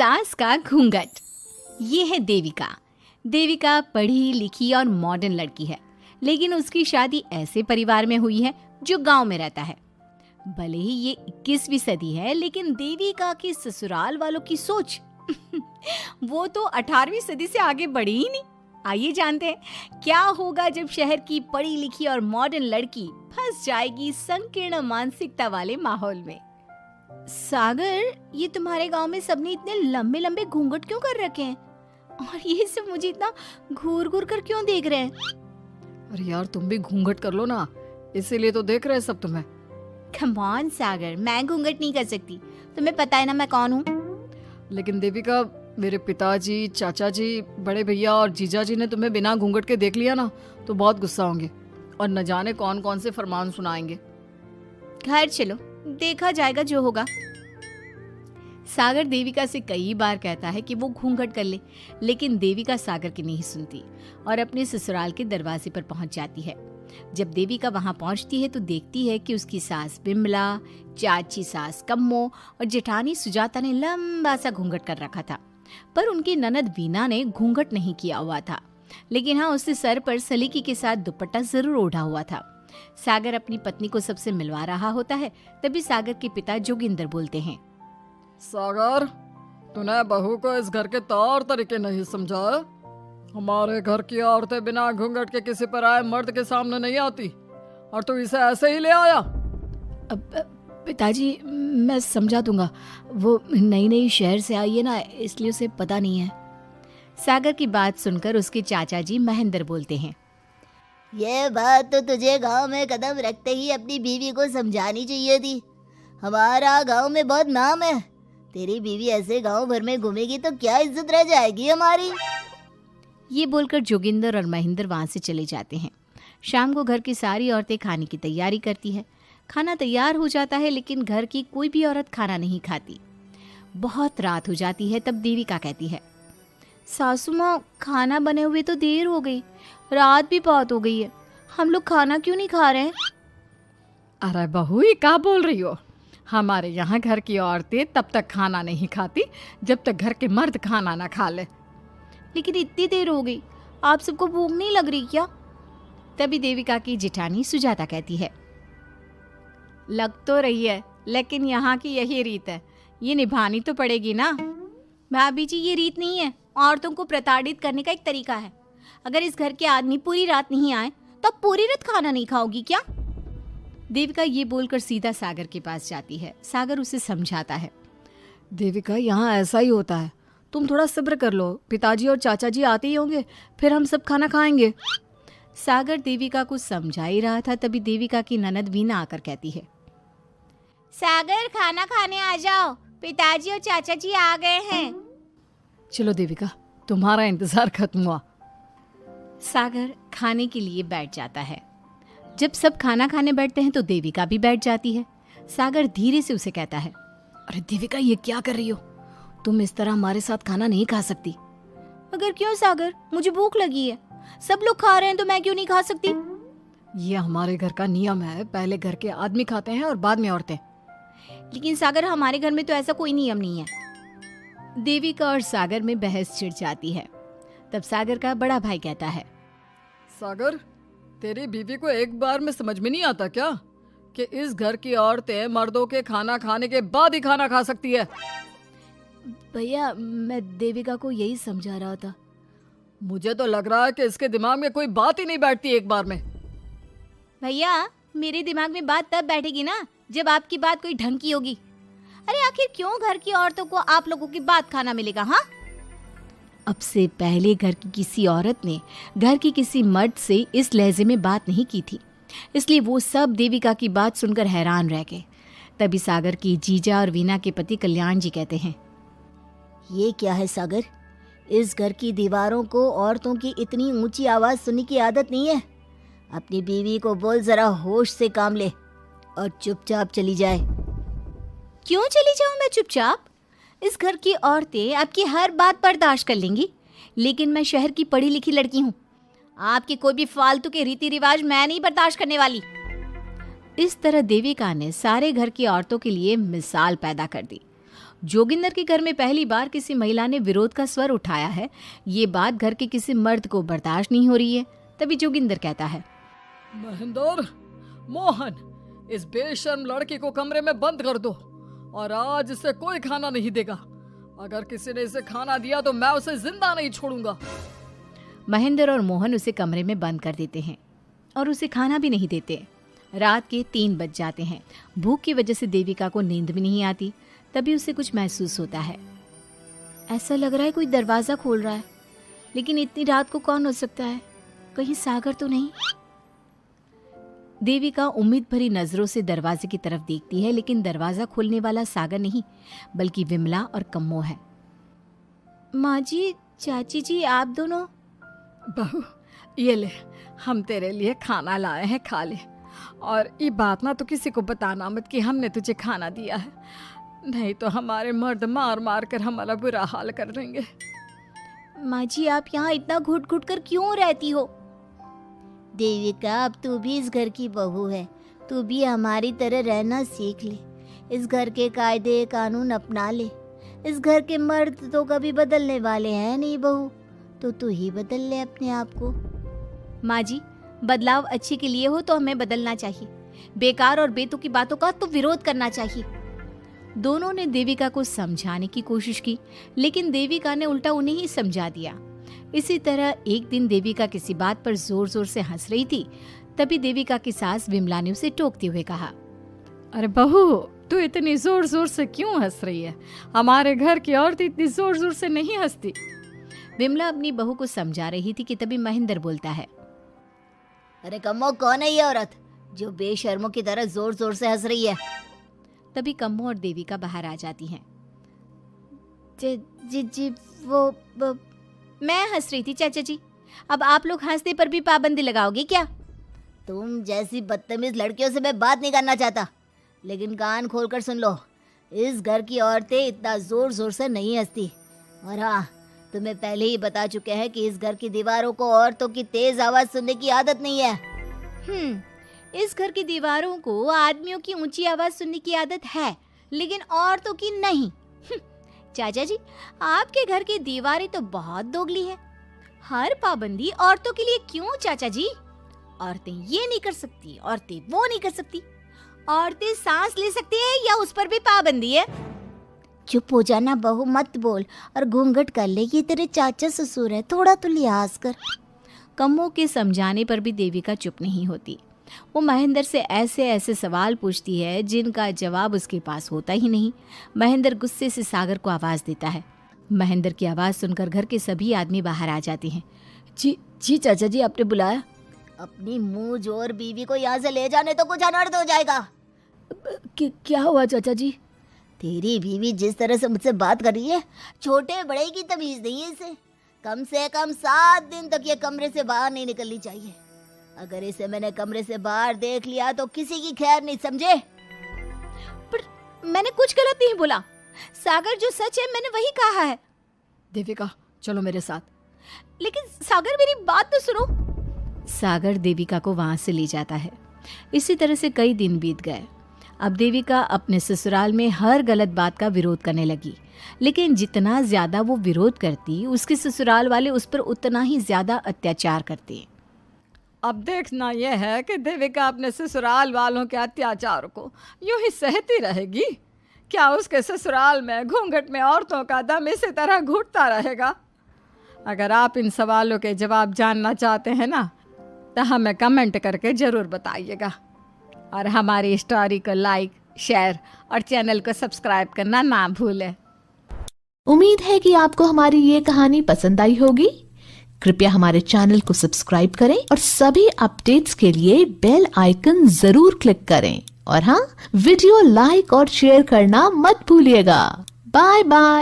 सास का घूंघट। ये है देविका। देविका पढ़ी लिखी और मॉडर्न लड़की है, लेकिन उसकी शादी ऐसे परिवार में हुई है जो गांव में रहता है। भले ही ये 21वीं सदी है, लेकिन देविका की ससुराल वालों की सोच वो तो 18वीं सदी से आगे बढ़ी ही नहीं। आइए जानते हैं क्या होगा जब शहर की पढ़ी लिखी और मॉडर्न लड़की फंस जाएगी संकीर्ण मानसिकता वाले माहौल में। सागर, ये तुम्हारे गांव में सबने इतने लंबे लंबे घूंघट क्यों कर रखे हैं? और ये सब मुझे इतना घूर घूर कर क्यों देख रहे हैं? अरे यार, तुम भी घूंघट कर लो ना, इसीलिए तो देख रहे हैं सब तुम्हें। कम ऑन सागर, मैं घूंघट नहीं कर सकती। तुम्हें पता है ना मैं कौन हूँ। लेकिन देविका, मेरे पिताजी, चाचा जी, बड़े भैया और जीजा जी ने तुम्हें बिना घूंघट के देख लिया ना तो बहुत गुस्सा होंगे और न जाने कौन कौन से फरमान सुनाएंगे। घर चलो, देखा जाएगा जो होगा। सागर देविका से कई बार कहता है कि वो घूंघट कर ले, लेकिन देविका सागर की नहीं सुनती और अपने ससुराल के दरवाजे पर पहुंच जाती है। जब देविका वहां पहुंचती है तो देखती है कि उसकी सास बिमला, चाची सास कम्मो और जेठानी सुजाता ने लंबा सा घूंघट कर रखा था, पर उनकी ननद वीना ने घूंघट नहीं किया हुआ था। लेकिन हाँ, उसने सर पर सलीकी के साथ दुपट्टा जरूर ओढ़ा हुआ था। सागर अपनी पत्नी को सबसे मिलवा रहा होता है, तभी सागर के पिता जोगिंदर बोलते हैं, सागर, तूने बहू को इस घर के तौर तरीके नहीं समझा। हमारे घर की औरतें बिना घूंघट के किसी पर आए मर्द के सामने नहीं आती और तू इसे ऐसे ही ले आया। पिताजी, मैं समझा दूंगा। वो नई नई शहर से आई है ना, इसलिए उसे पता नहीं है। सागर की बात सुनकर उसके चाचा जी महेंद्र बोलते हैं, ये बात तो तुझे गांव में कदम रखते ही अपनी बीवी को समझानी चाहिए थी। हमारा गांव में बहुत नाम है। तेरी बीवी ऐसे गांव भर में घूमेगी तो क्या इज्जत रह जाएगी हमारी। ये बोलकर जोगिंदर और महेंद्र वहां से चले जाते हैं। शाम को घर की सारी औरतें खाने की तैयारी करती है। खाना तैयार हो जाता है, लेकिन घर की कोई भी औरत खाना नहीं खाती। बहुत रात हो जाती है, तब देविका कहती है, सासू माँ, खाना बने हुए तो देर हो गई, रात भी बहुत हो गई है, हम लोग खाना क्यों नहीं खा रहे हैं? अरे बहू, ये क्या बोल रही हो? हमारे यहाँ घर की औरतें तब तक खाना नहीं खाती जब तक घर के मर्द खाना ना खा ले। लेकिन इतनी देर हो गई, आप सबको भूख नहीं लग रही क्या? तभी देविका की जेठानी सुजाता कहती है, लग तो रही है, लेकिन यहाँ की यही रीत है, ये निभानी तो पड़ेगी ना। भाभी जी, ये रीत नहीं है, औरतों को प्रताड़ित करने का एक तरीका है। अगर इस घर के आदमी पूरी रात नहीं आए तो पूरी रात खाना नहीं खाओगी क्या? देविका ये बोलकर सीधा सागर के पास जाती है। सागर उसे समझाता है, देविका, यहाँ ऐसा ही होता है, तुम थोड़ा सब्र कर लो, पिताजी और चाचा जी आते ही होंगे, फिर हम सब खाना खाएंगे। सागर देविका को समझा ही रहा था, तभी देविका की ननद वीना आकर कहती है, सागर, खाना खाने आ जाओ, पिताजी और चाचा जी आ गए हैं। चलो देविका, तुम्हारा इंतजार खत्म हुआ। सागर खाने के लिए बैठ जाता है। जब सब खाना खाने बैठते हैं तो देविका भी बैठ जाती है। सागर धीरे से उसे कहता है, अरे देविका, ये क्या कर रही हो? तुम इस तरह हमारे साथ खाना नहीं खा सकती। मगर क्यों सागर, मुझे भूख लगी है, सब लोग खा रहे हैं तो मैं क्यों नहीं खा सकती? ये हमारे घर का नियम है, पहले घर के आदमी खाते हैं और बाद में औरतें। लेकिन सागर, हमारे घर में तो ऐसा कोई नियम नहीं है। देविका और सागर में बहस छिड़ जाती है। तब सागर का बड़ा भाई कहता है, सागर, तेरी बीवी को एक बार में समझ में नहीं आता क्या कि इस घर की औरतें मर्दों के खाना खाने के बाद ही खाना खा सकती है? भैया, मैं देविका को यही समझा रहा था। मुझे तो लग रहा है कि इसके दिमाग में कोई बात ही नहीं बैठती एक बार में। भैया, मेरे दिमाग में बात तब बैठेगी ना जब आपकी बात कोई ढंग की होगी। अरे आखिर क्यों घर की औरतों को आप लोगों की बात खाना मिलेगा? हाँ, अब से पहले घर की किसी औरत ने घर की किसी मर्द से इस लहजे में बात नहीं की थी, इसलिए वो सब देविका की बात सुनकर हैरान रह गए। तभी सागर की जीजा और वीना के पति कल्याण जी कहते हैं, ये क्या है सागर, इस घर की दीवारों को औरतों की इतनी ऊंची आवाज सुनने की आदत नहीं है। अपनी बीवी को बोल जरा होश से काम ले और चुपचाप चली जाए। क्यों चली जाऊं मैं चुपचाप? इस घर की औरतें आपकी हर बात बर्दाश्त कर लेंगी, लेकिन मैं शहर की पढ़ी लिखी लड़की हूँ। आपके कोई भी फालतू के रीति रिवाज मैं नहीं बर्दाश्त करने वाली। इस तरह देविका ने सारे घर की औरतों के लिए मिसाल पैदा कर दी। जोगिंदर के घर में पहली बार किसी महिला ने विरोध का स्वर उठाया है, ये बात घर के किसी मर्द को बर्दाश्त नहीं हो रही है। तभी जोगिंदर कहता है, महेंद्र, मोहन, इस बेशर्म लड़की को कमरे में बंद कर दो और आज इसे कोई खाना नहीं देगा। अगर किसी ने इसे खाना दिया तो मैं उसे जिंदा नहीं छोड़ूंगा। महेंद्र और मोहन उसे कमरे में बंद कर देते हैं और उसे खाना भी नहीं देते। रात के 3 बज जाते हैं। भूख की वजह से देविका को नींद भी नहीं आती। तभी उसे कुछ महसूस होता है। ऐसा लग रहा है कोई दरवाजा खोल रहा है, लेकिन इतनी रात को कौन हो सकता है? कहीं सागर तो नहीं? देविका उम्मीद भरी नजरों से दरवाजे की तरफ देखती है, लेकिन दरवाजा खोलने वाला सागर नहीं बल्कि विमला और कम्मो है। माँ जी, चाची जी, आप दोनों? बहू, ये ले, हम तेरे लिए खाना लाए हैं, खा ले। और ये बात ना तो किसी को बताना मत कि हमने तुझे खाना दिया है, नहीं तो हमारे मर्द मार मार कर हमारा बुरा हाल कर देंगे। माँ जी, आप यहाँ इतना घुट घुट कर क्यों रहती हो? देविका, अब तू भी इस घर की बहू है, तू भी हमारी तरह रहना सीख ले। इस घर के कायदे कानून अपना ले। इस घर के मर्द तो कभी बदलने वाले हैं नहीं बहू, तो तू ही बदल ले अपने आप को। माँ जी, बदलाव अच्छे के लिए हो तो हमें बदलना चाहिए, बेकार और बेतुकी बातों का तो विरोध करना चाहिए। दोनों ने देविका को समझाने की कोशिश की, लेकिन देविका ने उल्टा उन्हें ही समझा दिया। इसी तरह एक दिन देविका किसी बात पर जोर जोर से हंस रही थी। तभी देविका की सास विमला ने उसे टोकते हुए कहा, अरे बहू, तू इतनी जोर जोर से क्यों हंस रही है? हमारे घर की औरत इतनी जोर जोर से नहीं हंसती। विमला अपनी बहू को समझा रही थी कि तभी महेंद्र बोलता है, अरे कम्मो, कौन है ये औरत जो बेशर्मों की तरह जोर जोर से हंस रही है? तभी कम्मो और देविका बाहर आ जाती हैं। जी, वो मैं हंस रही थी चाचा जी, अब आप लोग हंसने पर भी पाबंदी लगाओगे क्या? तुम जैसी बदतमीज लड़कियों से मैं बात नहीं करना चाहता, लेकिन कान खोलकर सुन लो, इस घर की औरतें इतना जोर जोर से नहीं हंसती। और हाँ, तुम्हें पहले ही बता चुके हैं कि इस घर की दीवारों को औरतों की तेज आवाज सुनने की आदत नहीं है। इस घर की दीवारों को आदमियों की ऊंची आवाज सुनने की आदत है, लेकिन औरतों की नहीं। चाचा जी, आपके घर की दीवारें तो बहुत दोगली है। हर पाबंदी औरतों के लिए क्यों चाचा जी? औरतें ये नहीं कर सकती, औरतें वो नहीं कर सकती। औरतें सांस ले सकती है या उस पर भी पाबंदी है? चुप हो जाना बहू, मत बोल और घूंघट कर ले। ये तेरे चाचा ससुर है, थोड़ा तो लिहाज कर। कम्मो के समझाने पर भी देविका चुप नहीं होती। वो महेंद्र से ऐसे ऐसे सवाल पूछती है जिनका जवाब उसके पास होता ही नहीं। महेंद्र गुस्से से सागर को आवाज देता है। महेंद्र की आवाज सुनकर घर के सभी आदमी बाहर आ जाते हैं। जी चाचा जी, आपने बुलाया? अपनी मुंह जोर बीवी को यहाँ से ले जाने तो कुछ अनर्थ हो जाएगा। क्या हुआ चाचा जी? तेरी बीवी जिस तरह से मुझसे बात कर रही है, छोटे बड़े की तमीज नहीं है इसे। कम से कम 7 दिन तक ये कमरे से बाहर नहीं निकलनी चाहिए। अगर इसे मैंने कमरे से बाहर देख लिया तो किसी की खैर नहीं, समझे? पर मैंने कुछ गलत नहीं बोला। सागर, जो सच है मैंने वही कहा है। देविका, चलो मेरे साथ। लेकिन सागर, मेरी बात तो सुनो। सागर देविका को वहां से ले जाता है। इसी तरह से कई दिन बीत गए। अब देविका अपने ससुराल में हर गलत बात का विरोध करने लगी, लेकिन जितना ज्यादा वो विरोध करती, उसके ससुराल वाले उस पर उतना ही ज्यादा अत्याचार करते। अब देखना यह है कि देविका अपने ससुराल वालों के अत्याचार को यूं ही सहती रहेगी। क्या उसके ससुराल में घूंघट में औरतों का दम इसी तरह घुटता रहेगा? अगर आप इन सवालों के जवाब जानना चाहते हैं ना, तो हमें कमेंट करके ज़रूर बताइएगा। और हमारी स्टोरी को लाइक, शेयर और चैनल को सब्सक्राइब करना ना भूलें। उम्मीद है कि आपको हमारी ये कहानी पसंद आई होगी। कृपया हमारे चैनल को सब्सक्राइब करें और सभी अपडेट्स के लिए बेल आइकन जरूर क्लिक करें। और हाँ, वीडियो लाइक और शेयर करना मत भूलिएगा। Bye bye.